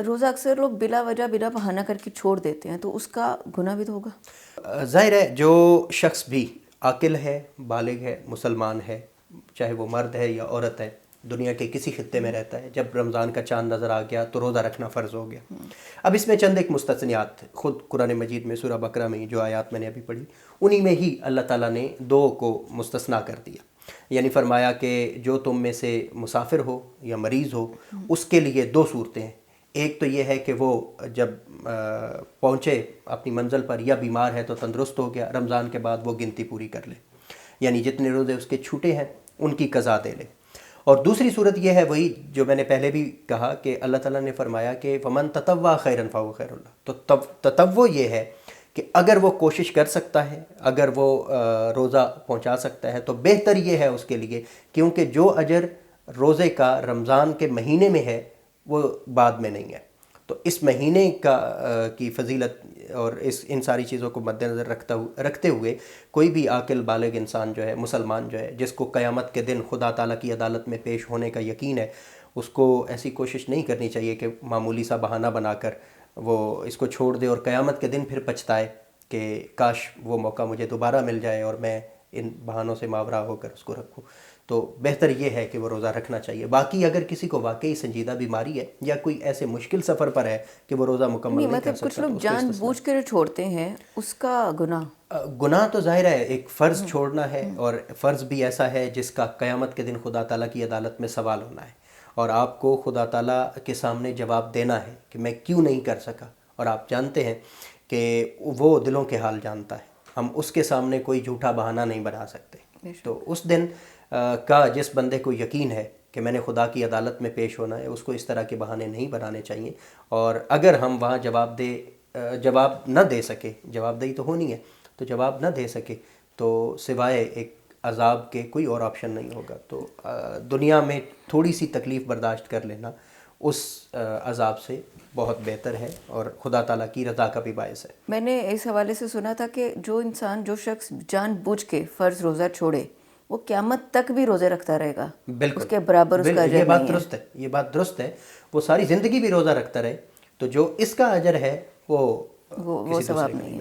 روزہ اکثر لوگ بلا وجہ بلا بہانہ کر کے چھوڑ دیتے ہیں، تو اس کا گناہ بھی تو ہوگا؟ ظاہر ہے جو شخص بھی عاقل ہے، بالغ ہے، مسلمان ہے، چاہے وہ مرد ہے یا عورت ہے، دنیا کے کسی خطے میں رہتا ہے، جب رمضان کا چاند نظر آ گیا تو روزہ رکھنا فرض ہو گیا۔ اب اس میں چند ایک مستثنیات خود قرآن مجید میں سورہ بقرہ میں جو آیات میں نے ابھی پڑھی انہی میں ہی اللہ تعالیٰ نے دو کو مستثنیٰ کر دیا، یعنی فرمایا کہ جو تم میں سے مسافر ہو یا مریض ہو اس کے لیے دو صورتیں ہیں۔ ایک تو یہ ہے کہ وہ جب پہنچے اپنی منزل پر یا بیمار ہے تو تندرست ہو گیا، رمضان کے بعد وہ گنتی پوری کر لے، یعنی جتنے روزے اس کے چھوٹے ہیں ان کی قضا دے لے۔ اور دوسری صورت یہ ہے وہی جو میں نے پہلے بھی کہا کہ اللہ تعالیٰ نے فرمایا کہ فمن تطوع خیرا فہو خیر اللہ، تو تطوع یہ ہے کہ اگر وہ کوشش کر سکتا ہے، اگر وہ روزہ پہنچا سکتا ہے تو بہتر یہ ہے اس کے لیے، کیونکہ جو اجر روزے کا رمضان کے مہینے میں ہے وہ بعد میں نہیں ہے۔ تو اس مہینے کی فضیلت اور ان ساری چیزوں کو مد نظر رکھتے ہوئے کوئی بھی عاقل بالغ انسان جو ہے، مسلمان جو ہے، جس کو قیامت کے دن خدا تعالیٰ کی عدالت میں پیش ہونے کا یقین ہے، اس کو ایسی کوشش نہیں کرنی چاہیے کہ معمولی سا بہانہ بنا کر وہ اس کو چھوڑ دے اور قیامت کے دن پھر پچھتائے کہ کاش وہ موقع مجھے دوبارہ مل جائے اور میں ان بہانوں سے ماورا ہو کر اس کو رکھوں۔ تو بہتر یہ ہے کہ وہ روزہ رکھنا چاہیے۔ باقی اگر کسی کو واقعی سنجیدہ بیماری ہے یا کوئی ایسے مشکل سفر پر ہے کہ وہ روزہ مکمل نہیں کر سکتا، کچھ لوگ جان بوجھ کر چھوڑتے ہیں، اس کا گناہ تو ظاہر ہے ایک فرض چھوڑنا ہے، اور فرض بھی ایسا ہے جس کا قیامت کے دن خدا تعالیٰ کی عدالت میں سوال ہونا ہے، اور آپ کو خدا تعالیٰ کے سامنے جواب دینا ہے کہ میں کیوں نہیں کر سکا، اور آپ جانتے ہیں کہ وہ دلوں کے حال جانتا ہے، ہم اس کے سامنے کوئی جھوٹا بہانہ نہیں بنا سکتے۔ تو اس دن کا جس بندے کو یقین ہے کہ میں نے خدا کی عدالت میں پیش ہونا ہے، اس کو اس طرح کے بہانے نہیں بنانے چاہیے، اور اگر ہم وہاں جواب نہ دے سکے، جواب دہی تو ہونی ہے، تو جواب نہ دے سکے تو سوائے ایک عذاب کے کوئی اور آپشن نہیں ہوگا۔ تو دنیا میں تھوڑی سی تکلیف برداشت کر لینا اس عذاب سے بہت بہتر ہے اور خدا تعالیٰ کی رضا کا بھی باعث ہے۔ میں نے اس حوالے سے سنا تھا کہ جو شخص جان بوجھ کے فرض روزہ چھوڑے وہ قیامت تک بھی روزے رکھتا رہے گا، بالکل اس کے برابر اس کا اجر نہیں ہے۔ یہ بات درست ہے، وہ ساری زندگی بھی روزہ رکھتا رہے تو جو اس کا اجر ہے وہ ثواب نہیں ہے۔